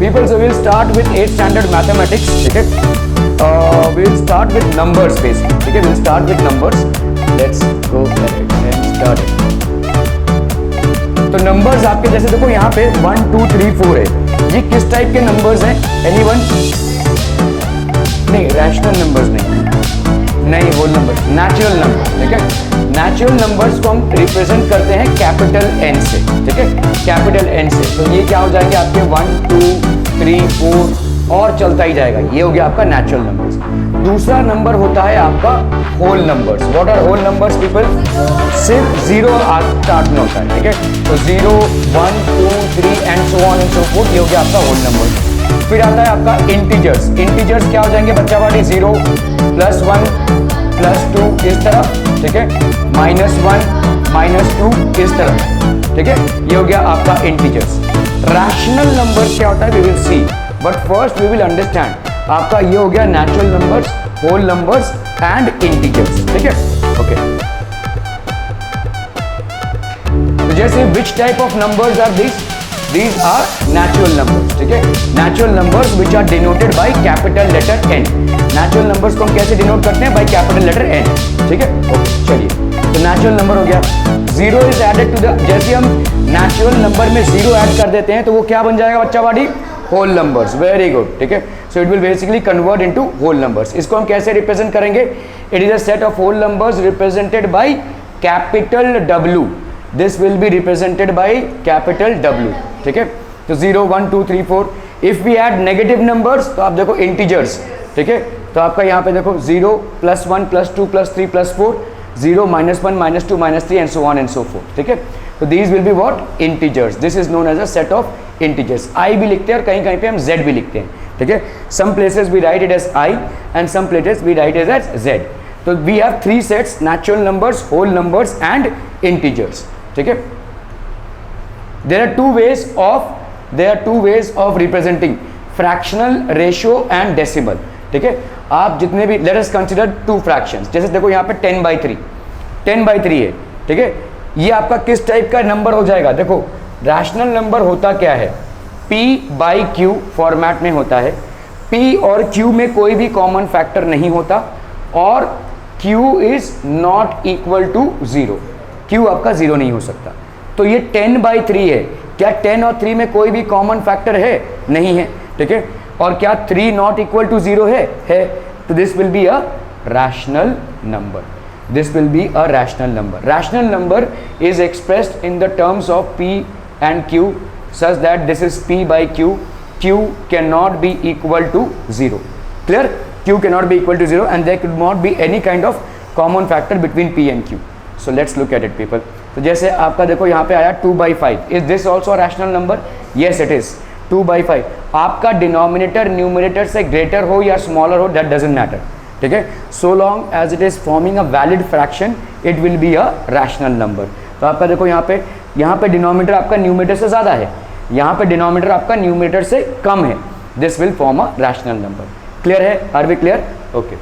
People so will start with 8th standard mathematics, ठीक है। Will start with numbers basically, ठीक है, will start with numbers. Let's go and start. तो numbers आपके जैसे देखो यहाँ पे 1 2 3 4 है, ये किस टाइप के नंबर्स हैं? एनीवन? नहीं, रैशनल नंबर्स नहीं, होल नंबर, नेचुरल नंबर, ठीक है। नेचुरल नंबर्स को हम रिप्रेजेंट करते हैं कैपिटल एन से, ठीक है, कैपिटल एन से। तो ये क्या हो जाएंगे आपके 1 2 3 4 और चलता ही जाएगा, ये हो गया आपका नेचुरल नंबर्स। दूसरा नंबर होता है आपका whole numbers. What are whole numbers people? सिर्फ जीरो स्टार्ट में होता है, ठीक है। तो 0 1 2 3 and so on and so fourth, ये हो गया आपका होल नंबर। फिर आता है आपका इंटीजर्स। इंटीजर्स क्या हो जाएंगे बच्चा वाली? 0 +1 +2 इस तरह, ठीक है, -1 -2 इस तरह, ठीक है, ये हो गया आपका इंटीजर्स। रैशनल नंबर्स क्या होता है we will see, but first we will understand आपका ये हो गया natural numbers, whole numbers and integers, ठीक है, ओके। तो जैसे which type of numbers are this? These are natural numbers, ठीक है। Natural numbers which are denoted by capital letter N. Natural numbers को हम कैसे डिनोट करते हैं? By capital letter N, ठीक है, ओके। चलिए, तो natural number हो गया। 0 is added to the, जैसे हम natural number में 0 ऐड कर देते हैं तो वो क्या बन जाएगा बच्चा वाली? whole numbers, very good, ठीक है। So it will basically convert into whole numbers. इसको हम कैसे रिप्रेजेंट करेंगे? It is a set of whole numbers represented by capital W. This will be represented by capital W, ठीक है। तो 0 1 2 3 4। If we add negative numbers तो आप देखो इंटीजर्स, ठीक है, तो आपका यहाँ पे देखो 0 +1 +2 +3 +4, 0 -1 -2 -3 and so on and so forth, ठीक है। तो these will be what? Integers. This is known as a set of integers. I भी लिखते हैं और कहीं कहीं पे हम जेड भी लिखते हैं, ठीक है। Some places we write it as I and some places we write it as Z. तो we have 3 sets, natural numbers, whole numbers and integers, ठीक है। There are two ways of representing fractional, ratio and decimal, ठीक है। आप जितने भी, let us consider 2 fractions, जैसे देखो यहाँ पे 10/3 है, ठीक है। ये आपका किस टाइप का नंबर हो जाएगा? देखो रैशनल नंबर होता क्या है? P/Q फॉर्मेट में होता है। P और Q में कोई भी कॉमन फैक्टर नहीं होता और Q is not equal to 0। Q आपका 0 नहीं हो सकता। तो ये 10/3 है। क्या 10 और 3 में कोई भी कॉमन फैक्टर है? नहीं है, ठीक है। और क्या 3 नॉट इक्वल टू 0 है। तो this will be a rational number. This will be a rational number. Rational number is expressed in the terms of P and Q such that this is P/Q. Q cannot be equal to 0. Clear? Q cannot be equal to 0 and there could not be any kind of common factor between P and Q. So let's look at it people. तो जैसे आपका देखो यहाँ पे आया 2/5। Is this also rational number? Yes it is 2/5। आपका denominator numerator से greater हो या स्मॉलर हो, दैट डजंट मैटर, ठीक है। So long as it is forming a valid fraction it will be a rational number. तो आपका देखो यहाँ पे डिनोमिनेटर आपका न्यूमरेटर से ज़्यादा है, यहाँ पे डिनोमिनेटर आपका न्यूमरेटर से कम है, this will form a rational number. Clear है? Are we clear? Okay.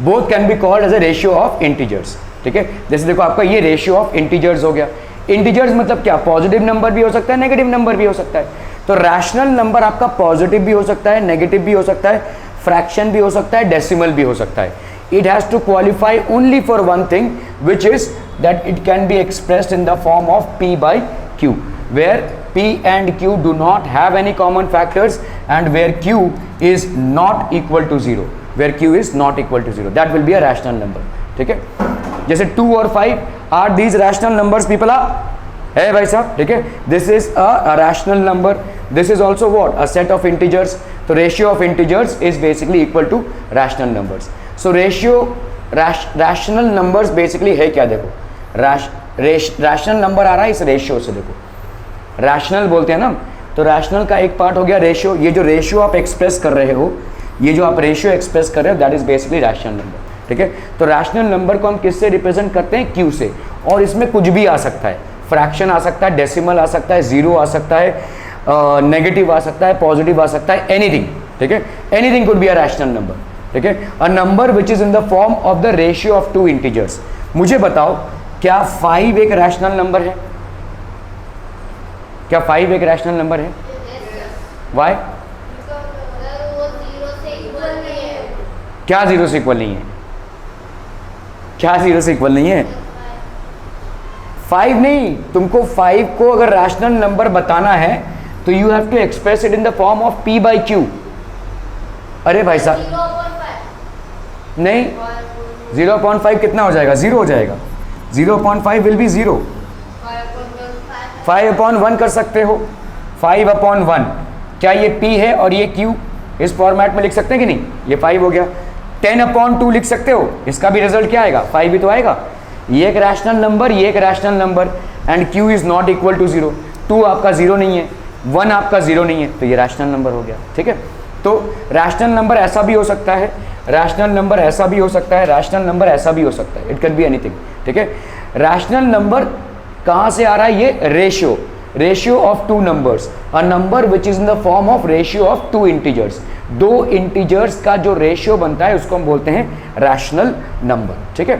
Both can be called as a ratio of integers, ठीक है। जैसे देखो आपका ये रेशियो ऑफ इंटीजर्स हो गया। इंटीजर्स मतलब क्या? पॉजिटिव नंबर भी हो सकता है, नेगेटिव नंबर भी हो सकता है। तो रैशनल नंबर आपका पॉजिटिव भी हो सकता है, नेगेटिव भी हो सकता है, फ्रैक्शन भी हो सकता है, डेसिमल भी हो सकता है। It has to qualify only for one thing which is that it can be expressed in the form of P/Q, where P and Q do not have any common factors and where Q is not equal to 0, where Q is not equal to 0, that will be a rational number, ठीक है। जैसे 2 और 5 are these rational numbers people है भाई साहब, ठीक है। This is a rational number. This is also what? A set of integers. तो ratio of integers is basically equal to rational numbers. So ratio rational numbers basically है क्या? देखो rational number आ रहा है इस रेशियो से, देखो रैशनल बोलते हैं ना, तो रैशनल का एक पार्ट हो गया रेशियो। ये जो रेशियो आप एक्सप्रेस कर रहे हो, ये जो आप रेशियो एक्सप्रेस कर रहे हो, that is basically rational number, ठीक है। तो रैशनल नंबर को हम किससे रिप्रेजेंट करते हैं? Q से। और इसमें कुछ भी आ सकता है, फ्रैक्शन आ सकता है, डेसिमल आ सकता है, 0 आ सकता है, नेगेटिव आ सकता है, पॉजिटिव आ सकता है, एनीथिंग, ठीक है। Anything could be a rational number, ठीक है। अ number which is in the form of the ratio of 2 integers. मुझे बताओ क्या 5 एक रैशनल नंबर है? क्या 5 एक रैशनल नंबर है? वाई? क्या जीरो से इक्वल नहीं है? क्या जीरो से इक्वल नहीं है? 5 नहीं, तुमको 5 को अगर रैशनल नंबर बताना है तो you have to express it in the form of p by q। अरे भाई साहब नहीं, 0.5 कितना हो जाएगा? 0 हो जाएगा। 0.5 विल बी 0। 5/1 कर सकते हो। 5/1 क्या ये p है और ये q? इस फॉर्मेट में लिख सकते हैं कि नहीं? ये 5 हो गया। 10/2 लिख सकते हो, इसका भी रिजल्ट क्या आएगा? 5 ही तो आएगा। ये एक रैशनल नंबर, ये एक rational number, and q is not equal to 0। 2 आपका 0 नहीं है, 1 आपका 0 नहीं है, तो ये रैशनल नंबर हो गया। ठीक है, तो रैशनल नंबर ऐसा भी हो सकता है, रैशनल नंबर ऐसा भी हो सकता है, रैशनल नंबर ऐसा भी हो सकता है, इट कैन बी एनीथिंग। ठीक है, रैशनल नंबर कहाँ से आ रहा है? ये ratio, ratio of two numbers, a number which is in the form of ratio of two integers. दो इंटीजर्स का जो रेशियो बनता है उसको हम बोलते हैं रैशनल नंबर। ठीक है,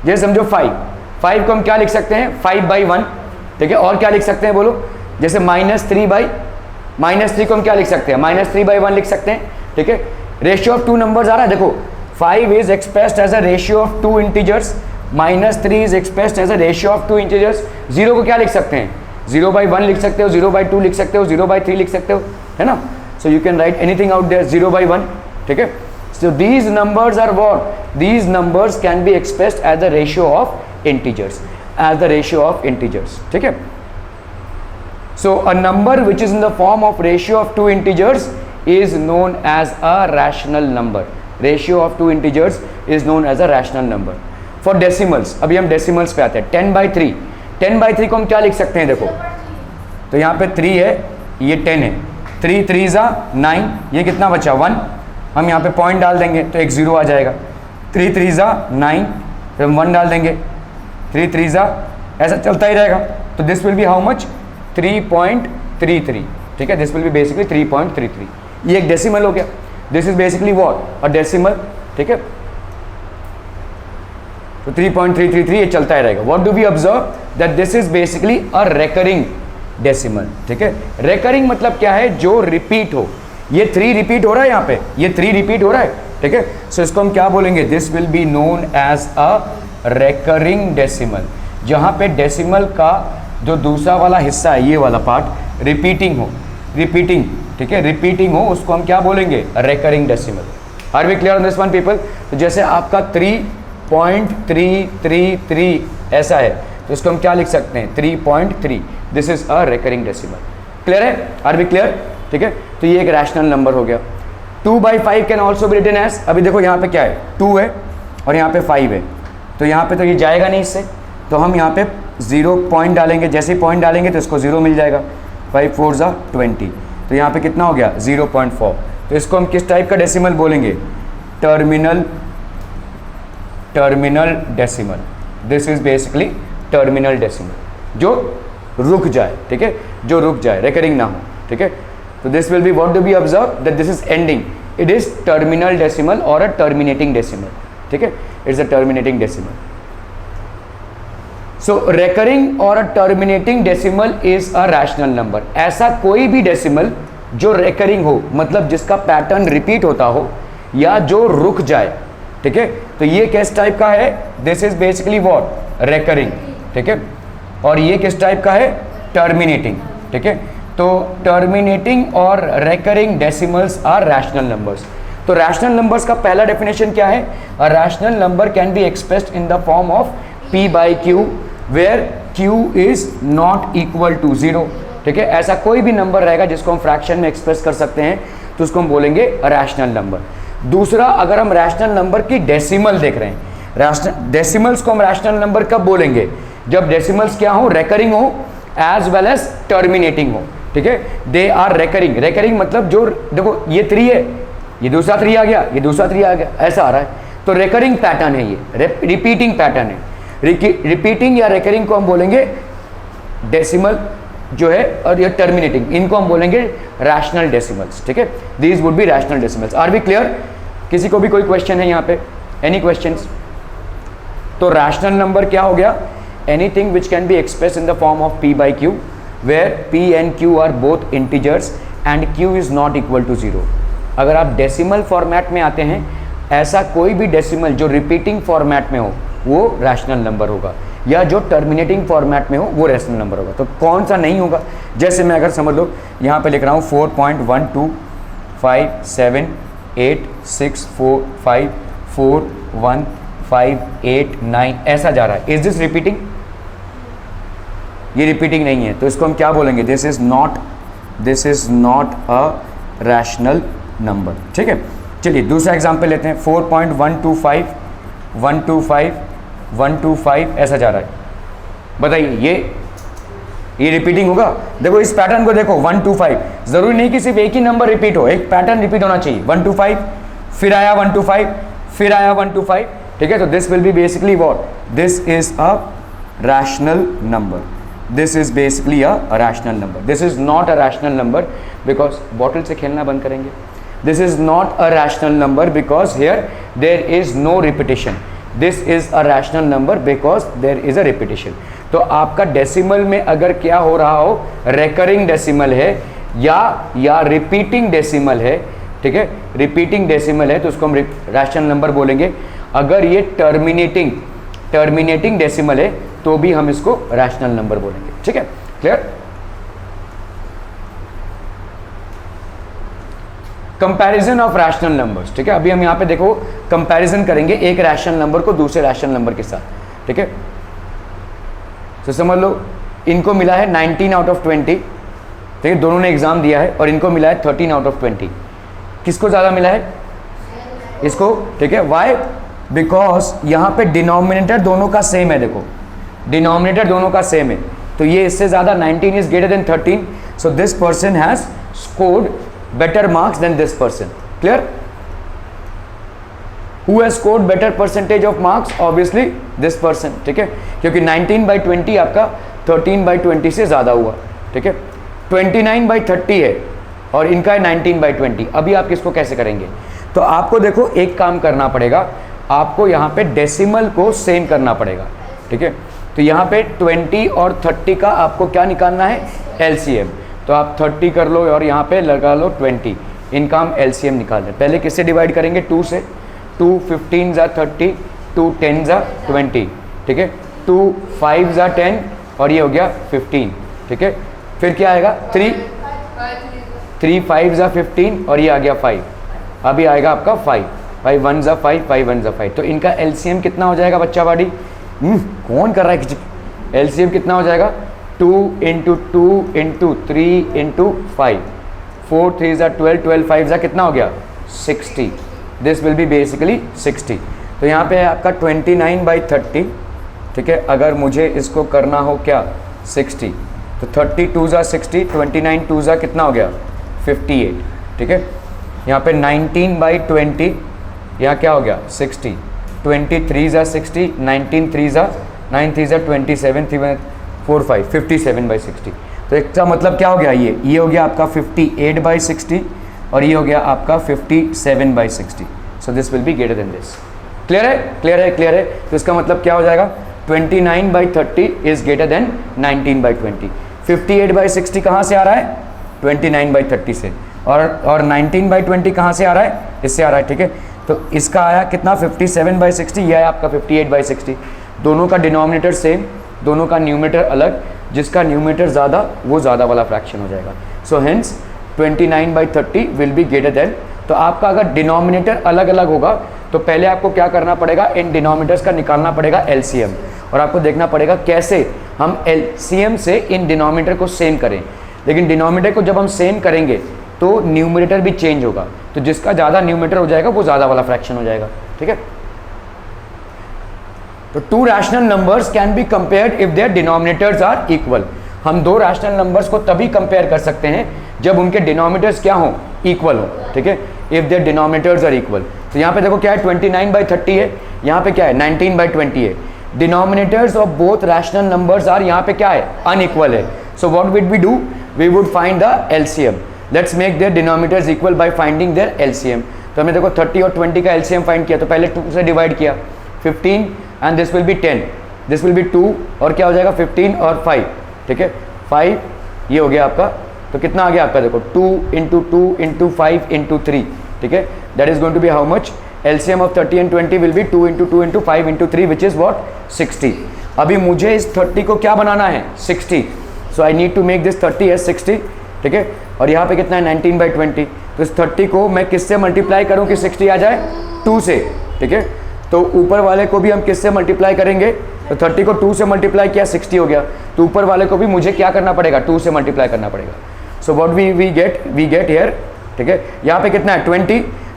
जैसे समझो 5 को हम क्या लिख सकते हैं? 5/1। ठीक है, और क्या लिख सकते हैं बोलो? जैसे -3 को हम क्या लिख सकते हैं? -3/1 लिख सकते हैं। ठीक है, रेशियो ऑफ टू नंबर्स आ रहा है, देखो 5 is expressed as a ratio of two integers, -3 is expressed as a ratio of two integers. 0 को क्या लिख सकते हैं? 0/1 लिख सकते हो, 0/2 लिख सकते हो, 0/3 लिख सकते हो, है ना? So you can write anything out there 0/1। ठीक है, so these numbers are what? These numbers can be expressed as the ratio of integers, as the ratio of integers. ठीक है, so a number which is in the form of ratio of two integers is known as a rational number. Ratio of two integers is known as a rational number. For decimals, अभी हम decimals पे आते हैं। 10/3, 10/3 को हम क्या लिख सकते हैं? देखो तो यहाँ पे 3 है, ये 10 है, 3 3 9, ये कितना बचा? 1। हम यहाँ पे पॉइंट डाल देंगे तो एक 0 आ जाएगा। 3 3 9, फिर हम 1 डाल देंगे, 3 3 ऐसा चलता ही रहेगा। तो this will B how much? 3.33। ठीक है, दिस विल बी बेसिकली 3.33। ये एक डेसिमल हो गया। This is basically what? A decimal. ठीक है, तो 3.333 ये चलता ही रहेगा। What do we observe? That this is basically a recurring decimal. ठीक है, रेकरिंग मतलब क्या है? जो रिपीट हो। ये 3 रिपीट हो रहा है, यहाँ पे ये 3 रिपीट हो रहा है। ठीक है, सो इसको हम क्या बोलेंगे? This will be known as a recurring decimal. जहाँ पे डेसिमल का जो दूसरा वाला हिस्सा है, ये वाला पार्ट रिपीटिंग हो, रिपीटिंग, ठीक है, रिपीटिंग हो, उसको हम क्या बोलेंगे? Recurring decimal. Are we clear on this one people? तो जैसे आपका 3.333 ऐसा है, तो इसको हम क्या लिख सकते हैं? 3.3। This is a recurring decimal. Clear है? Are we clear? ठीक है, तो ये एक रैशनल नंबर हो गया। 2/5 can also be written as, अभी देखो यहाँ पे क्या है? 2 है और यहाँ पे 5 है, तो यहाँ पे तो ये जाएगा नहीं इससे, तो हम यहाँ पे 0 पॉइंट डालेंगे। जैसे ही पॉइंट डालेंगे तो इसको 0 मिल जाएगा। 5 4 20, तो यहाँ पे कितना हो गया? 0.4। तो इसको हम किस टाइप का डेसिमल बोलेंगे? Terminal decimal. This is basically terminal decimal, जो रुक जाए। ठीक है, जो रुक जाए, रेकरिंग ना हो। ठीक है, तो this will be what do we observe? That this is ending, it is terminal decimal और अ टर्मिनेटिंग डेसिमल। ठीक है, it's a terminating decimal. So recurring और a terminating decimal is a rational number. ऐसा कोई भी decimal जो recurring हो, मतलब जिसका पैटर्न रिपीट होता हो, या जो रुक जाए। ठीक है, तो ये किस टाइप का है? This is basically what? Recurring. ठीक है, और ये किस टाइप का है? टर्मिनेटिंग। ठीक है, तो टर्मिनेटिंग और recurring decimals are rational numbers. तो रैशनल नंबर्स का पहला डेफिनेशन क्या है? A rational number can be expressed in the form of p/q where q is not equal to 0। ठीक है, ऐसा कोई भी नंबर रहेगा जिसको हम फ्रैक्शन में एक्सप्रेस कर सकते हैं, तो उसको हम बोलेंगे रैशनल नंबर। दूसरा, अगर हम रैशनल नंबर की डेसिमल देख रहे हैं, डेसिमल्स को हम रैशनल नंबर कब बोलेंगे? जब डेसिमल्स क्या हो? रेकरिंग हो एज वेल एज टर्मिनेटिंग हो। ठीक है, दे आर रेकरिंग। रेकरिंग मतलब जो, देखो ये 3 है, ये दूसरा 3 आ गया, ये दूसरा 3 आ गया, ऐसा आ रहा है, तो रेकरिंग पैटर्न है, ये रिपीटिंग पैटर्न है। रिपीटिंग या रेकरिंग को हम बोलेंगे डेसिमल जो है, और ये टर्मिनेटिंग, इनको हम बोलेंगे रैशनल डेसिमल्स। ठीक है, these would be rational decimals. Are we clear? किसी को भी कोई क्वेश्चन है यहाँ पे? Any questions? तो रैशनल नंबर क्या हो गया? Anything which can be express in the form of p/q, where p and q are both integers and q is not equal to 0। अगर आप डेसिमल फॉर्मेट में आते हैं, ऐसा कोई भी डेसिमल जो रिपीटिंग फॉर्मेट में हो वो रैशनल नंबर होगा, या जो टर्मिनेटिंग फॉर्मेट में हो वो रैशनल नंबर होगा। तो कौन सा नहीं होगा? जैसे मैं अगर समझ लो यहाँ पे लिख रहा हूँ 4.12578645415158 ऐसा जा रहा है। Is this repeating? ये रिपीटिंग नहीं है, तो इसको हम क्या बोलेंगे? This is not a rational number. ठीक है, चलिए दूसरा एग्जाम्पल लेते हैं। 4.125 ऐसा जा रहा है। बताइए ये रिपीटिंग होगा? देखो इस पैटर्न को देखो, 125, जरूरी नहीं कि सिर्फ एक ही नंबर रिपीट हो, एक पैटर्न रिपीट होना चाहिए। 125 फिर आया 125 फिर आया 125। ठीक है, तो this will be basically what? This is a rational number. This is basically a rational number. This is not a rational number because bottle से खेलना बंद करेंगे। This is not a rational number because here there is no repetition. This is a rational number because there is a repetition. तो आपका decimal में अगर क्या हो रहा हो, रेकरिंग डेसिमल है या रिपीटिंग डेसिमल है, ठीक है, रिपीटिंग डेसिमल है तो उसको हम रैशनल नंबर बोलेंगे। अगर ये टर्मिनेटिंग डेसिमल है तो भी हम इसको रैशनल नंबर बोलेंगे। ठीक है, clear? Comparison of rational numbers. ठीक है, अभी हम यहाँ पे देखो कंपैरिजन करेंगे एक रैशनल नंबर को दूसरे रैशनल नंबर के साथ। ठीक है, तो समझ लो इनको मिला है 19 आउट ऑफ 20। ठीक है, दोनों ने एग्जाम दिया है और इनको मिला है 13 आउट ऑफ 20। किसको ज़्यादा मिला है? इसको। ठीक है, वाई? बिकॉज यहाँ पे डिनोमिनेटर दोनों का सेम है। देखो डिनोमिनेटर दोनों का सेम है, तो ये इससे ज़्यादा 19 is greater than 13, so this person has scored better marks than this person. Clear? Who has scored better percentage of marks? Obviously this person। ठीक है, क्योंकि 19/20 आपका 13/20 से ज़्यादा हुआ। ठीक है, 29/30 है और इनका है 19/20। अभी आप किसको कैसे करेंगे? तो आपको देखो एक काम करना पड़ेगा, आपको यहाँ पे डेसिमल को सेम करना पड़ेगा। ठीक है, तो यहाँ पे 20 और 30 का आपको क्या निकालना है? LCM। तो आप 30 कर लो और यहाँ पे लगा लो 20, इनका हम LCM निकाल रहे हैं। पहले किससे डिवाइड करेंगे? 2 से। 2 15 ज़ा 30, 2 10 ज़ा 20। ठीक है, 2 5 ज़ा 10 और ये हो गया 15। ठीक है, फिर क्या आएगा? 3 5 ज़ा 15 और ये आ गया 5। अभी आएगा आपका 5 1 ज़ा 5 5 1 ज़ा 5। तो इनका LCM कितना हो जाएगा बच्चा बाड़ी? कौन कर रहा है? LCM कितना हो जाएगा? 2 × 2 × 3 × 5, 4 3 ज़ा 12, 12 5 ज़ा कितना हो गया? 60। This will be basically 60। तो यहाँ पे है आपका 29/30। ठीक है, अगर मुझे इसको करना हो क्या? 60, तो 32 ज़ा 60, 29 2 ज़ा कितना हो गया? 58। ठीक है, यहाँ पे 19/20, यहाँ क्या हो गया? 60, 23 ज़ा 60, 19 3 ज़ा 9 3 ज़ा 27, 3 4 5 57/60। तो इसका मतलब क्या हो गया? ये हो गया आपका 58/60 और ये हो गया आपका 57/60। So this will be greater then this. Clear है? क्लियर है? क्लियर है? तो इसका मतलब क्या हो जाएगा? 29/30 इज ग्रेटर देन 19/20। 58/60 कहाँ से आ रहा है? 29/30 से। और 19/20 कहाँ से आ रहा है? इससे आ रहा है। ठीक है, तो इसका आया कितना? 57/60। यह है आपका 58/60। दोनों का डिनोमिनेटर सेम, दोनों का न्यूमरेटर अलग। जिसका न्यूमरेटर ज़्यादा वो ज़्यादा वाला फ्रैक्शन हो जाएगा। So hence 29/30 will be greater then. तो आपका अगर डिनोमिनेटर अलग अलग होगा तो पहले आपको क्या करना पड़ेगा? इन डिनोमिनेटर्स का निकालना पड़ेगा LCM, और आपको देखना पड़ेगा कैसे हम LCM से इन डिनोमिनेटर को सेम करें। लेकिन डिनोमिनेटर को जब हम सेम करेंगे तो न्यूमरेटर भी चेंज होगा, तो जिसका ज़्यादा न्यूमरेटर हो जाएगा वो ज़्यादा वाला फ्रैक्शन हो जाएगा। ठीक है, तो 2 rational numbers can be compared if their denominators are equal. हम 2 रैशनल नंबर्स को तभी कंपेयर कर सकते हैं जब उनके डिनोमिनेटर्स क्या हों? इक्वल हो। ठीक है, if their denominators are equal. तो यहाँ पे देखो क्या है? 29/30 है, यहाँ पे क्या है? 19/20 है। Denominators of both rational numbers are यहाँ पे क्या है? अनइक्वल है। So what would we do? We would find the LCM। Let's make their denominators equal by finding their LCM। तो हमने देखो 30 और 20 का LCM फाइंड किया, तो पहले 2 से डिवाइड किया, 15 and this will B 10, this will be 2 और क्या हो जाएगा? 15 और 5। ठीक है, 5 ये हो गया आपका, तो कितना आ गया आपका, देखो 2 इंटू 2 इंटू 5 इंटू 3, ठीक है, that is going to be how much, LCM of 30 and 20 will be 2 into 2 into 5 into 3 which is what 60। अभी मुझे इस 30 को क्या बनाना है 60, so I need to make this 30 as 60, ठीक है, और यहाँ पे कितना है 19/20, तो इस 30 को मैं किससे मल्टीप्लाई करूँ कि 60 आ जाए, 2 से, ठीक है, तो ऊपर वाले को भी हम किससे मल्टीप्लाई करेंगे, तो 30 को 2 से मल्टीप्लाई किया 60 हो गया, तो ऊपर वाले को भी मुझे क्या करना पड़ेगा 2 से मल्टीप्लाई करना पड़ेगा। So what we get here, ठीक है, यहाँ पे कितना है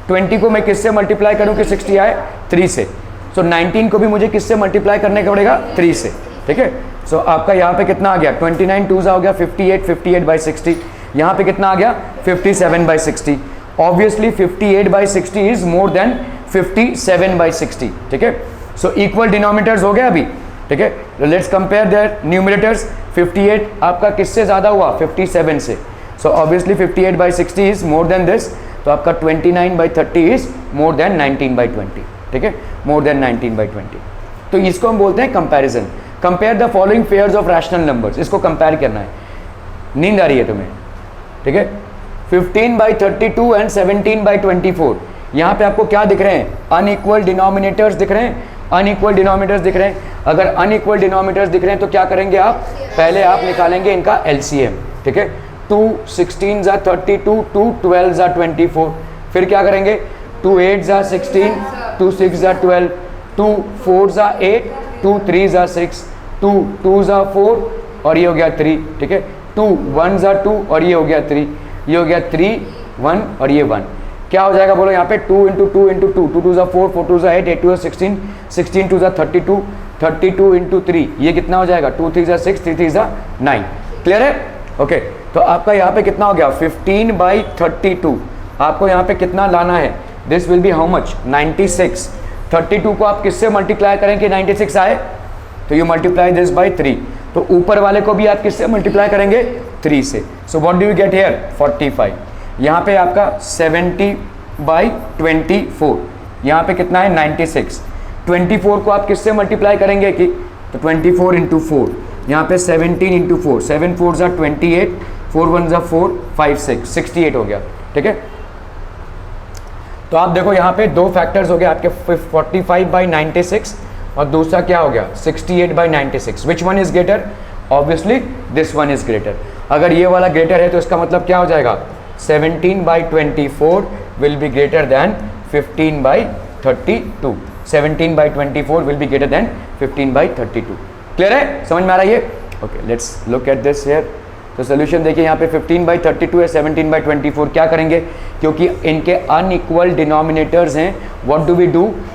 20 को मैं किससे मल्टीप्लाई करूँ कि 60 आए, 3 से, सो 19 को भी मुझे किससे मल्टीप्लाई करने का पड़ेगा 3 से, ठीक है, सो आपका यहाँ पे कितना आ गया 29 2 हो गया 58/60, यहाँ पे कितना आ गया 57/60, ऑब्वियसली 58/60 इज मोर देन 57/60, ठीक है, सो इक्वल डिनोमिनेटर्स हो गया अभी, ठीक है, लेट्स कंपेयर देयर न्यूमरेटर्स, 58 आपका किससे ज़्यादा हुआ 57 से, so obviously 58/60 is more than this, तो आपका 29/30 इज मोर देन 19/20, ठीक है, मोर देन 19/20, तो इसको हम बोलते हैं comparison. Compare the following pairs of rational numbers, इसको कंपेयर करना है, नींद आ रही है तुम्हें, ठीक है, 15/32 एंड 17/24, यहाँ पे आपको क्या दिख रहे हैं, अनइक्वल डिनोमिनेटर्स दिख रहे हैं, अनइक्वल डिनोमिनेटर्स दिख रहे हैं। अगर अनइक्वल डिनोमिनेटर्स दिख रहे हैं तो क्या करेंगे आप, पहले आप निकालेंगे इनका LCM, ठीक है, 2 16 जा 32, 2 12 जा 24, फिर क्या करेंगे 2 8 जा 16, 2 6 जा 12, 2 4 जा 8, 2 3 जा 6, 2 2 जा 4 और ये हो गया 3, ठीक है, 2 1 जा 2 और ये हो गया 3, ये हो गया 3 1 और ये 1, क्या हो जाएगा बोलो यहाँ पे 2 इंटू 2 इंटू 2, 2 2 जा 4, 4 2 जा 8, 8 2 जा 16, 16 2 जा 32, 32 इंटू 3 ये कितना हो जाएगा 2 3 जा 6, 3 3 जा 9, क्लियर है, ओके, तो आपका यहाँ पे कितना हो गया 15/32, आपको यहाँ पे कितना लाना है, this will B how much 96, 32 को आप किससे मल्टीप्लाई करें कि 96 आए, तो यू मल्टीप्लाई दिस बाई 3, तो ऊपर वाले को भी आप किससे मल्टीप्लाई करेंगे 3 से, so what do you get here 45, यहाँ पे आपका 70/24, यहाँ पे कितना है 96, 24 को आप किससे मल्टीप्लाई करेंगे कि, तो 24 इंटू 4, यहाँ पे 17 इंटू 4, 7 4 जा 28, 4 1 जा 4, 5 6 68 हो गया, ठीक है, तो आप देखो यहाँ पे दो फैक्टर्स हो गए आपके 45/96 और दूसरा क्या हो गया 68/96, which one is greater, obviously this one is greater, अगर ये वाला ग्रेटर है तो इसका मतलब क्या हो जाएगा 17/24 will be greater than 15/32, 17/24 will be greater than 15/32, clear है, समझ में आ रहा है ये, okay, let's look at this here, तो सोल्यूशन देखिए यहाँ पे 15/32 है, 17/24 क्या करेंगे, क्योंकि इनके अनइक्वल डिनोमिनेटर्स हैं, what do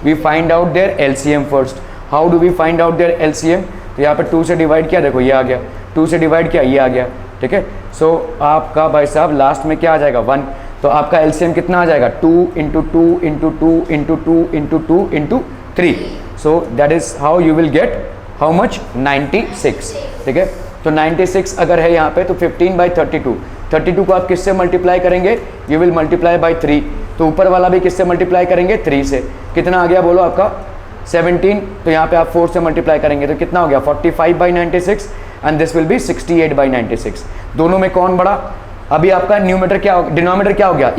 we find out their LCM first, how do we find out their LCM, तो यहाँ पे 2 से डिवाइड किया, देखो ये आ गया, 2 से डिवाइड किया ये आ गया, ठीक है, सो आपका भाई साहब लास्ट में क्या आ जाएगा 1, तो आपका LCM कितना आ जाएगा 2 into 2 into 2 into 2 into 2 into 3, so that is how you will get how much 96, ठीक है, तो 96 अगर है यहाँ पे तो 15/32, 32 को आप किससे मल्टीप्लाई करेंगे, यू विल मल्टीप्लाई बाई 3, तो ऊपर वाला भी किससे मल्टीप्लाई करेंगे 3 से, कितना आ गया बोलो आपका 17, तो यहाँ पे आप 4 से मल्टीप्लाई करेंगे तो कितना हो गया 45/96 एंड दिस विल बी 68/96, दोनों में कौन बड़ा, अभी आपका न्यूमरेटर क्या हो, डिनोमिनेटर क्या हो गया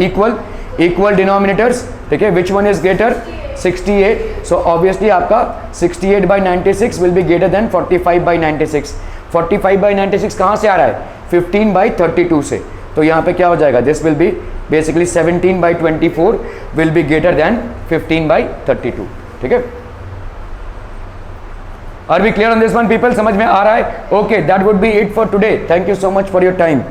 इक्वल डिनोमिनेटर्स, ठीक है, which one is greater 68, so obviously आपका 68/96 विल बी ग्रेटर देन 45/96, 45/96 कहाँ से आ रहा है 15/32 से, तो यहाँ पे क्या हो जाएगा this will be basically 17/24 will be greater than 15/32, ठीक है, are we clear on this one people, समझ में आ रहा है, okay, that would be it for today, thank you so much for your time.